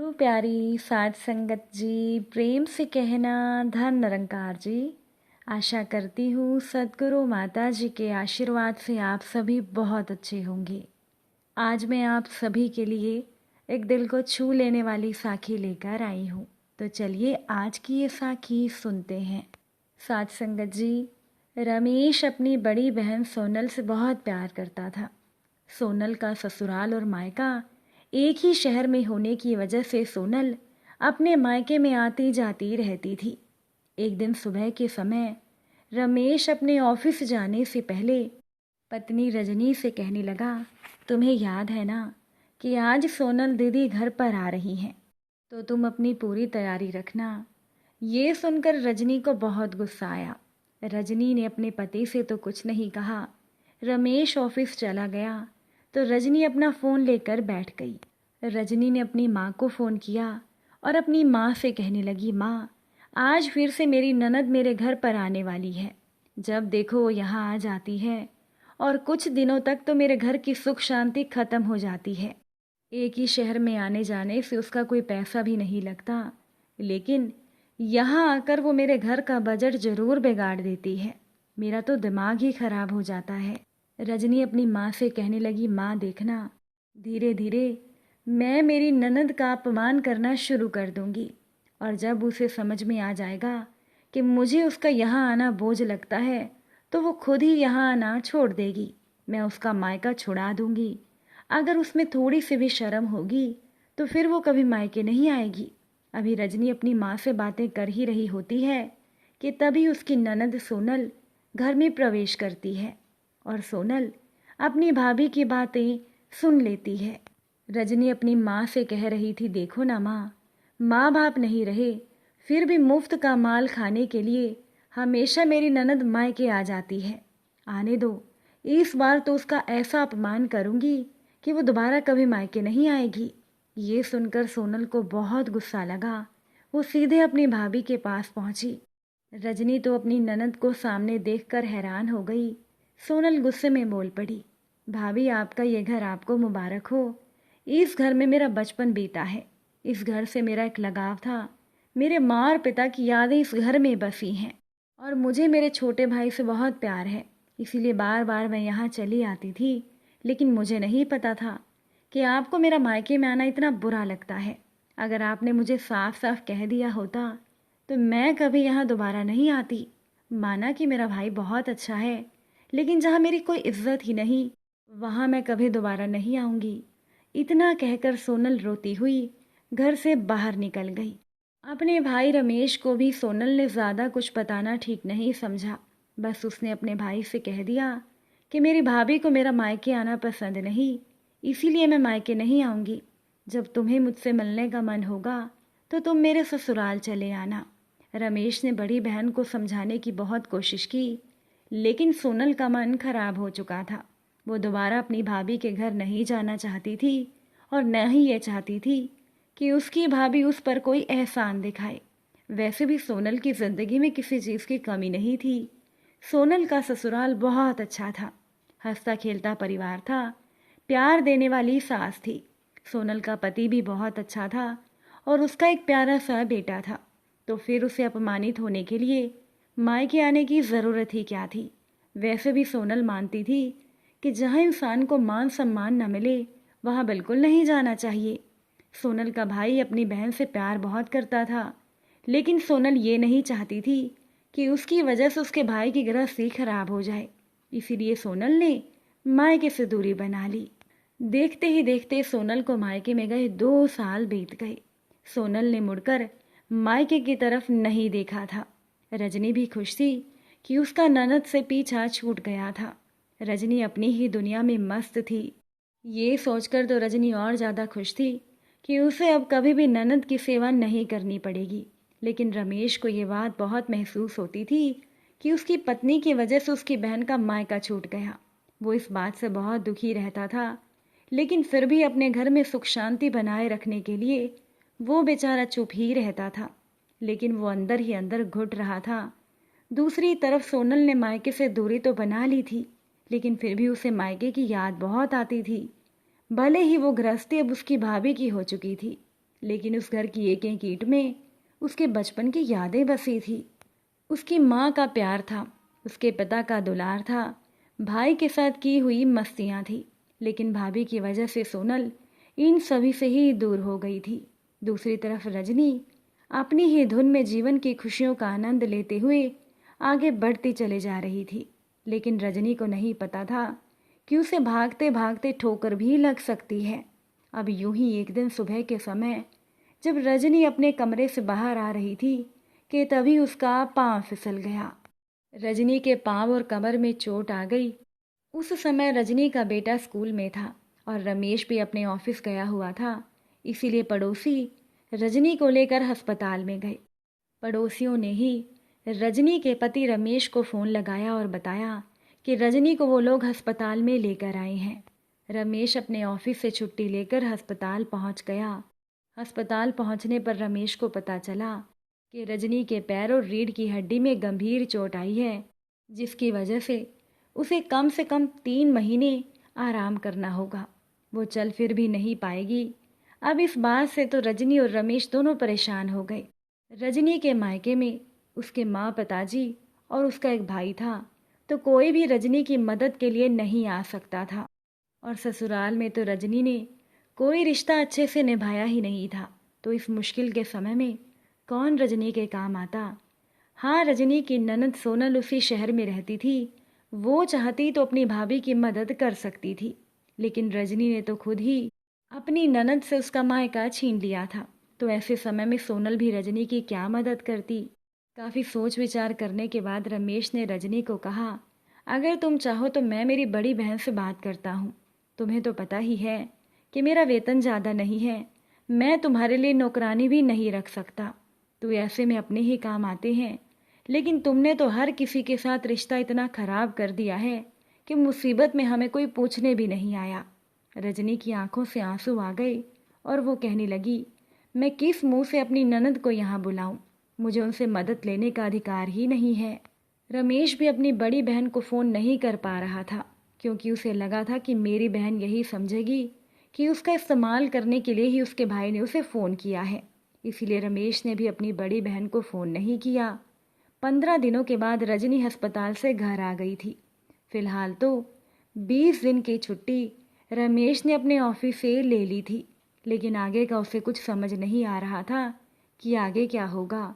गुरु प्यारी साध संगत जी, प्रेम से कहना धन निरंकार जी। आशा करती हूँ सद्गुरु माता जी के आशीर्वाद से आप सभी बहुत अच्छे होंगे। आज मैं आप सभी के लिए एक दिल को छू लेने वाली साखी लेकर आई हूँ। तो चलिए आज की ये साखी सुनते हैं। साध संगत जी, रमेश अपनी बड़ी बहन सोनल से बहुत प्यार करता था। सोनल का ससुराल और मायका एक ही शहर में होने की वजह से सोनल अपने मायके में आती जाती रहती थी। एक दिन सुबह के समय रमेश अपने ऑफिस जाने से पहले पत्नी रजनी से कहने लगा, तुम्हें याद है ना कि आज सोनल दीदी घर पर आ रही हैं, तो तुम अपनी पूरी तैयारी रखना। ये सुनकर रजनी को बहुत गुस्सा आया। रजनी ने अपने पति से तो कुछ नहीं कहा। रमेश ऑफिस चला गया तो रजनी अपना फ़ोन लेकर बैठ गई। रजनी ने अपनी माँ को फ़ोन किया और अपनी माँ से कहने लगी, माँ आज फिर से मेरी ननद मेरे घर पर आने वाली है। जब देखो वो यहाँ आ जाती है और कुछ दिनों तक तो मेरे घर की सुख शांति खत्म हो जाती है। एक ही शहर में आने जाने से उसका कोई पैसा भी नहीं लगता, लेकिन यहाँ आकर वो मेरे घर का बजट ज़रूर बिगाड़ देती है। मेरा तो दिमाग ही खराब हो जाता है। रजनी अपनी माँ से कहने लगी, माँ देखना, धीरे धीरे मैं मेरी ननद का अपमान करना शुरू कर दूंगी और जब उसे समझ में आ जाएगा कि मुझे उसका यहाँ आना बोझ लगता है तो वो खुद ही यहाँ आना छोड़ देगी। मैं उसका मायका छुड़ा दूंगी। अगर उसमें थोड़ी सी भी शर्म होगी तो फिर वो कभी मायके नहीं आएगी। अभी रजनी अपनी माँ से बातें कर ही रही होती है कि तभी उसकी ननद सोनल घर में प्रवेश करती है और सोनल अपनी भाभी की बातें सुन लेती है। रजनी अपनी माँ से कह रही थी, देखो ना माँ, माँ बाप नहीं रहे फिर भी मुफ्त का माल खाने के लिए हमेशा मेरी ननद मायके आ जाती है। आने दो, इस बार तो उसका ऐसा अपमान करूँगी कि वो दोबारा कभी मायके नहीं आएगी। ये सुनकर सोनल को बहुत गुस्सा लगा। वो सीधे अपनी भाभी के पास पहुंची। रजनी तो अपनी ननद को सामने देखकर हैरान हो गई। सोनल गुस्से में बोल पड़ी, भाभी आपका ये घर आपको मुबारक हो। इस घर में मेरा बचपन बीता है। इस घर से मेरा एक लगाव था। मेरे माँ और पिता की यादें इस घर में बसी हैं और मुझे मेरे छोटे भाई से बहुत प्यार है, इसीलिए बार बार मैं यहाँ चली आती थी। लेकिन मुझे नहीं पता था कि आपको मेरा मायके में आना इतना बुरा लगता है। अगर आपने मुझे साफ साफ कह दिया होता तो मैं कभी यहाँ दोबारा नहीं आती। माना कि मेरा भाई बहुत अच्छा है, लेकिन जहाँ मेरी कोई इज्जत ही नहीं वहाँ मैं कभी दोबारा नहीं आऊँगी। इतना कहकर सोनल रोती हुई घर से बाहर निकल गई। अपने भाई रमेश को भी सोनल ने ज़्यादा कुछ बताना ठीक नहीं समझा। बस उसने अपने भाई से कह दिया कि मेरी भाभी को मेरा मायके आना पसंद नहीं, इसीलिए मैं मायके नहीं आऊँगी। जब तुम्हें मुझसे मिलने का मन होगा तो तुम मेरे ससुराल चले आना। रमेश ने बड़ी बहन को समझाने की बहुत कोशिश की, लेकिन सोनल का मन खराब हो चुका था। वो दोबारा अपनी भाभी के घर नहीं जाना चाहती थी और न ही ये चाहती थी कि उसकी भाभी उस पर एहसान एहसान दिखाए। वैसे भी सोनल की ज़िंदगी में किसी चीज़ की कमी नहीं थी। सोनल का ससुराल बहुत अच्छा था, हंसता खेलता परिवार था, प्यार देने वाली सास थी। सोनल का पति भी बहुत अच्छा था और उसका एक प्यारा सा बेटा था। तो फिर उसे अपमानित होने के लिए मायके आने की ज़रूरत ही क्या थी। वैसे भी सोनल मानती थी कि जहाँ इंसान को मान सम्मान न मिले वहाँ बिल्कुल नहीं जाना चाहिए। सोनल का भाई अपनी बहन से प्यार बहुत करता था, लेकिन सोनल ये नहीं चाहती थी कि उसकी वजह से उसके भाई की गृहस्थी खराब हो जाए। इसीलिए सोनल ने मायके से दूरी बना ली। देखते ही देखते सोनल को मायके में गए 2 साल बीत गए। सोनल ने मुड़कर मायके की तरफ नहीं देखा था। रजनी भी खुश थी कि उसका ननद से पीछा छूट गया था। रजनी अपनी ही दुनिया में मस्त थी। ये सोचकर तो रजनी और ज़्यादा खुश थी कि उसे अब कभी भी ननद की सेवा नहीं करनी पड़ेगी। लेकिन रमेश को ये बात बहुत महसूस होती थी कि उसकी पत्नी की वजह से उसकी बहन का मायका छूट गया। वो इस बात से बहुत दुखी रहता था, लेकिन फिर भी अपने घर में सुख शांति बनाए रखने के लिए वो बेचारा चुप ही रहता था। लेकिन वो अंदर ही अंदर घुट रहा था। दूसरी तरफ सोनल ने मायके से दूरी तो बना ली थी, लेकिन फिर भी उसे मायके की याद बहुत आती थी। भले ही वो गृहस्थी अब उसकी भाभी की हो चुकी थी, लेकिन उस घर की एक एक ईंट में उसके बचपन की यादें बसी थी। उसकी माँ का प्यार था, उसके पिता का दुलार था, भाई के साथ की हुई मस्तियाँ थी। लेकिन भाभी की वजह से सोनल इन सभी से ही दूर हो गई थी। दूसरी तरफ रजनी अपनी ही धुन में जीवन की खुशियों का आनंद लेते हुए आगे बढ़ती चले जा रही थी। लेकिन रजनी को नहीं पता था कि उसे भागते भागते ठोकर भी लग सकती है। अब यूं ही एक दिन सुबह के समय जब रजनी अपने कमरे से बाहर आ रही थी कि तभी उसका पांव फिसल गया। रजनी के पांव और कमर में चोट आ गई। उस समय रजनी का बेटा स्कूल में था और रमेश भी अपने ऑफिस गया हुआ था, इसीलिए पड़ोसी रजनी को लेकर अस्पताल में गए। पड़ोसियों ने ही रजनी के पति रमेश को फ़ोन लगाया और बताया कि रजनी को वो लोग अस्पताल में लेकर आए हैं। रमेश अपने ऑफिस से छुट्टी लेकर अस्पताल पहुंच गया। अस्पताल पहुंचने पर रमेश को पता चला कि रजनी के पैर और रीढ़ की हड्डी में गंभीर चोट आई है, जिसकी वजह से उसे कम से कम 3 महीने आराम करना होगा। वो चल फिर भी नहीं पाएगी। अब इस बात से तो रजनी और रमेश दोनों परेशान हो गए। रजनी के मायके में उसके माँ, पिताजी और उसका एक भाई था, तो कोई भी रजनी की मदद के लिए नहीं आ सकता था। और ससुराल में तो रजनी ने कोई रिश्ता अच्छे से निभाया ही नहीं था, तो इस मुश्किल के समय में कौन रजनी के काम आता। हाँ, रजनी की ननद सोनल उसी शहर में रहती थी। वो चाहती तो अपनी भाभी की मदद कर सकती थी, लेकिन रजनी ने तो खुद ही अपनी ननद से उसका मायका छीन लिया था। तो ऐसे समय में सोनल भी रजनी की क्या मदद करती। काफ़ी सोच विचार करने के बाद रमेश ने रजनी को कहा, अगर तुम चाहो तो मैं मेरी बड़ी बहन से बात करता हूँ। तुम्हें तो पता ही है कि मेरा वेतन ज़्यादा नहीं है, मैं तुम्हारे लिए नौकरानी भी नहीं रख सकता। तो ऐसे में अपने ही काम आते हैं, लेकिन तुमने तो हर किसी के साथ रिश्ता इतना खराब कर दिया है कि मुसीबत में हमें कोई पूछने भी नहीं आया। रजनी की आंखों से आंसू आ गए और वो कहने लगी, मैं किस मुंह से अपनी ननद को यहाँ बुलाऊं? मुझे उनसे मदद लेने का अधिकार ही नहीं है। रमेश भी अपनी बड़ी बहन को फ़ोन नहीं कर पा रहा था, क्योंकि उसे लगा था कि मेरी बहन यही समझेगी कि उसका इस्तेमाल करने के लिए ही उसके भाई ने उसे फ़ोन किया है। इसीलिए रमेश ने भी अपनी बड़ी बहन को फ़ोन नहीं किया। 15 दिनों के बाद रजनी अस्पताल से घर आ गई थी। फिलहाल तो 20 दिन की छुट्टी रमेश ने अपने ऑफिस से ले ली थी, लेकिन आगे का उसे कुछ समझ नहीं आ रहा था कि आगे क्या होगा।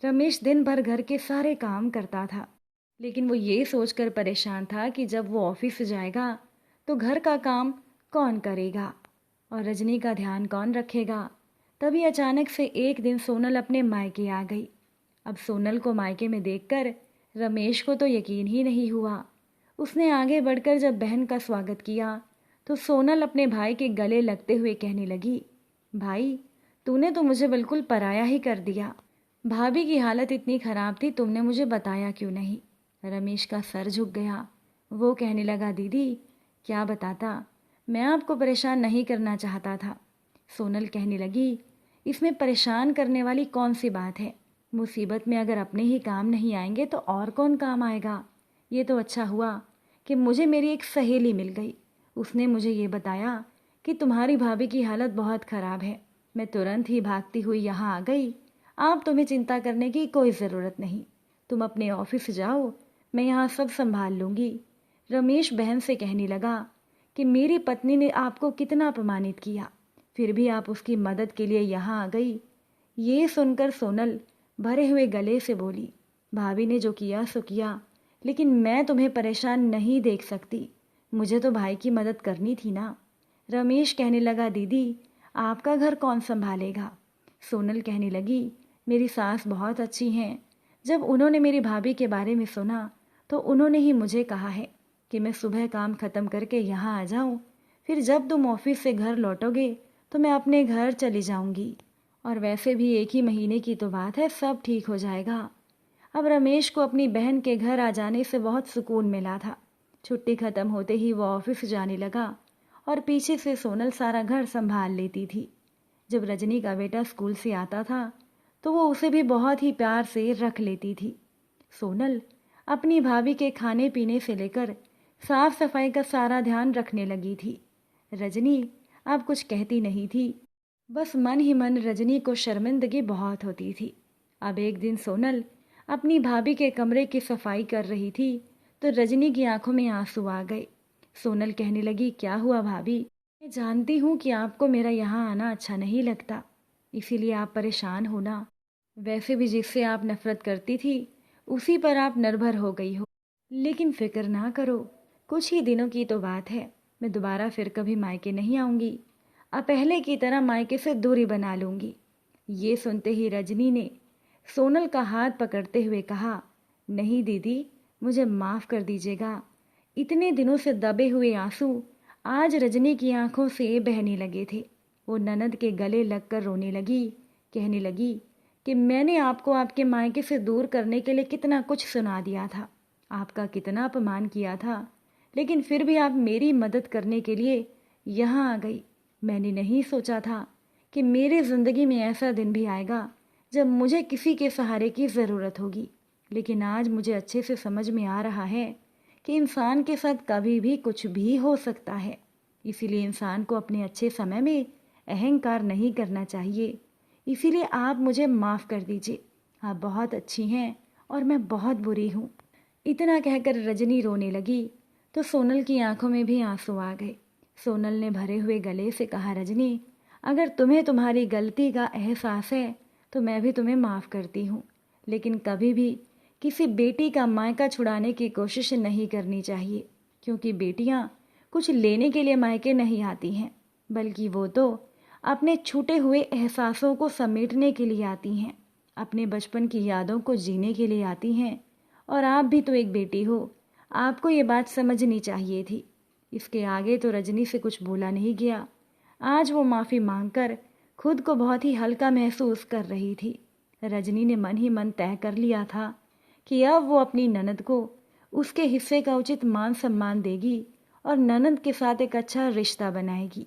रमेश दिन भर घर के सारे काम करता था, लेकिन वो ये सोचकर परेशान था कि जब वो ऑफिस जाएगा तो घर का काम कौन करेगा और रजनी का ध्यान कौन रखेगा। तभी अचानक से एक दिन सोनल अपने मायके आ गई। अब सोनल को मायके में देखकर रमेश को तो यकीन ही नहीं हुआ। उसने आगे बढ़कर जब बहन का स्वागत किया तो सोनल अपने भाई के गले लगते हुए कहने लगी, भाई तूने तो मुझे बिल्कुल पराया ही कर दिया। भाभी की हालत इतनी खराब थी, तुमने मुझे बताया क्यों नहीं? रमेश का सर झुक गया। वो कहने लगा, दीदी क्या बताता, मैं आपको परेशान नहीं करना चाहता था। सोनल कहने लगी, इसमें परेशान करने वाली कौन सी बात है? मुसीबत में अगर अपने ही काम नहीं आएंगे तो और कौन काम आएगा? ये तो अच्छा हुआ कि मुझे मेरी एक सहेली मिल गई। उसने मुझे ये बताया कि तुम्हारी भाभी की हालत बहुत ख़राब है। मैं तुरंत ही भागती हुई यहाँ आ गई। आप तुम्हें चिंता करने की कोई ज़रूरत नहीं, तुम अपने ऑफिस जाओ, मैं यहाँ सब संभाल लूँगी। रमेश बहन से कहने लगा कि मेरी पत्नी ने आपको कितना अपमानित किया, फिर भी आप उसकी मदद के लिए यहाँ आ गई। ये सुनकर सोनल भरे हुए गले से बोली, भाभी ने जो किया सो किया, लेकिन मैं तुम्हें परेशान नहीं देख सकती। मुझे तो भाई की मदद करनी थी ना। रमेश कहने लगा, दीदी आपका घर कौन संभालेगा? सोनल कहने लगी, मेरी सास बहुत अच्छी हैं। जब उन्होंने मेरी भाभी के बारे में सुना तो उन्होंने ही मुझे कहा है कि मैं सुबह काम ख़त्म करके यहाँ आ जाऊँ, फिर जब तुम ऑफिस से घर लौटोगे तो मैं अपने घर चली जाऊँगी। और वैसे भी 1 ही महीने की तो बात है, सब ठीक हो जाएगा। अब रमेश को अपनी बहन के घर आ जाने से बहुत सुकून मिला था। छुट्टी ख़त्म होते ही वो ऑफिस जाने लगा और पीछे से सोनल सारा घर संभाल लेती थी। जब रजनी का बेटा स्कूल से आता था तो वो उसे भी बहुत ही प्यार से रख लेती थी। सोनल अपनी भाभी के खाने पीने से लेकर साफ सफाई का सारा ध्यान रखने लगी थी। रजनी अब कुछ कहती नहीं थी, बस मन ही मन रजनी को शर्मिंदगी बहुत होती थी। अब एक दिन सोनल अपनी भाभी के कमरे की सफाई कर रही थी तो रजनी की आंखों में आंसू आ गए। सोनल कहने लगी, क्या हुआ भाभी? मैं जानती हूँ कि आपको मेरा यहाँ आना अच्छा नहीं लगता, इसीलिए आप परेशान हो ना। वैसे भी जिससे आप नफरत करती थी उसी पर आप निर्भर हो गई हो। लेकिन फिक्र ना करो, कुछ ही दिनों की तो बात है, मैं दोबारा फिर कभी मायके नहीं आऊंगी। अब पहले की तरह मायके से दूरी बना लूंगी। ये सुनते ही रजनी ने सोनल का हाथ पकड़ते हुए कहा, नहीं दीदी, मुझे माफ़ कर दीजिएगा। इतने दिनों से दबे हुए आंसू आज रजनी की आंखों से बहने लगे थे। वो ननद के गले लगकर रोने लगी, कहने लगी कि मैंने आपको आपके मायके से दूर करने के लिए कितना कुछ सुना दिया था, आपका कितना अपमान किया था, लेकिन फिर भी आप मेरी मदद करने के लिए यहाँ आ गई। मैंने नहीं सोचा था कि मेरी ज़िंदगी में ऐसा दिन भी आएगा जब मुझे किसी के सहारे की ज़रूरत होगी। लेकिन आज मुझे अच्छे से समझ में आ रहा है कि इंसान के साथ कभी भी कुछ भी हो सकता है। इसीलिए इंसान को अपने अच्छे समय में अहंकार नहीं करना चाहिए। इसीलिए आप मुझे माफ़ कर दीजिए, आप बहुत अच्छी हैं और मैं बहुत बुरी हूँ। इतना कहकर रजनी रोने लगी तो सोनल की आंखों में भी आंसू आ गए। सोनल ने भरे हुए गले से कहा, रजनी, अगर तुम्हें तुम्हारी गलती का एहसास है तो मैं भी तुम्हें माफ़ करती हूँ, लेकिन कभी भी किसी बेटी का मायका छुड़ाने की कोशिश नहीं करनी चाहिए, क्योंकि बेटियाँ कुछ लेने के लिए मायके नहीं आती हैं, बल्कि वो तो अपने छूटे हुए एहसासों को समेटने के लिए आती हैं, अपने बचपन की यादों को जीने के लिए आती हैं। और आप भी तो एक बेटी हो, आपको ये बात समझनी चाहिए थी। इसके आगे तो रजनी से कुछ बोला नहीं गया। आज वो माफ़ी मांगकर खुद को बहुत ही हल्का महसूस कर रही थी। रजनी ने मन ही मन तय कर लिया था कि अब वो अपनी ननद को उसके हिस्से का उचित मान सम्मान देगी और ननद के साथ एक अच्छा रिश्ता बनाएगी।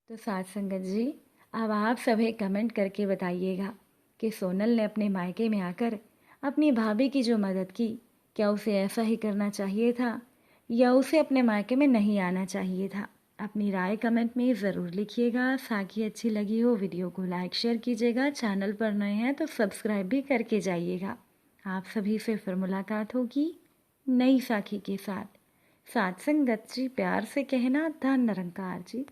तो साथ संगत जी, अब आप सभी कमेंट करके बताइएगा कि सोनल ने अपने मायके में आकर अपनी भाभी की जो मदद की, क्या उसे ऐसा ही करना चाहिए था या उसे अपने मायके में नहीं आना चाहिए था? अपनी राय कमेंट में ज़रूर लिखिएगा। साथ ही अच्छी लगी हो वीडियो को लाइक शेयर कीजिएगा। चैनल पर नए हैं तो सब्सक्राइब भी करके जाइएगा। आप सभी से फिर मुलाकात होगी नई साखी के साथ। साथ संगत जी, प्यार से कहना, धन निरंकार जी।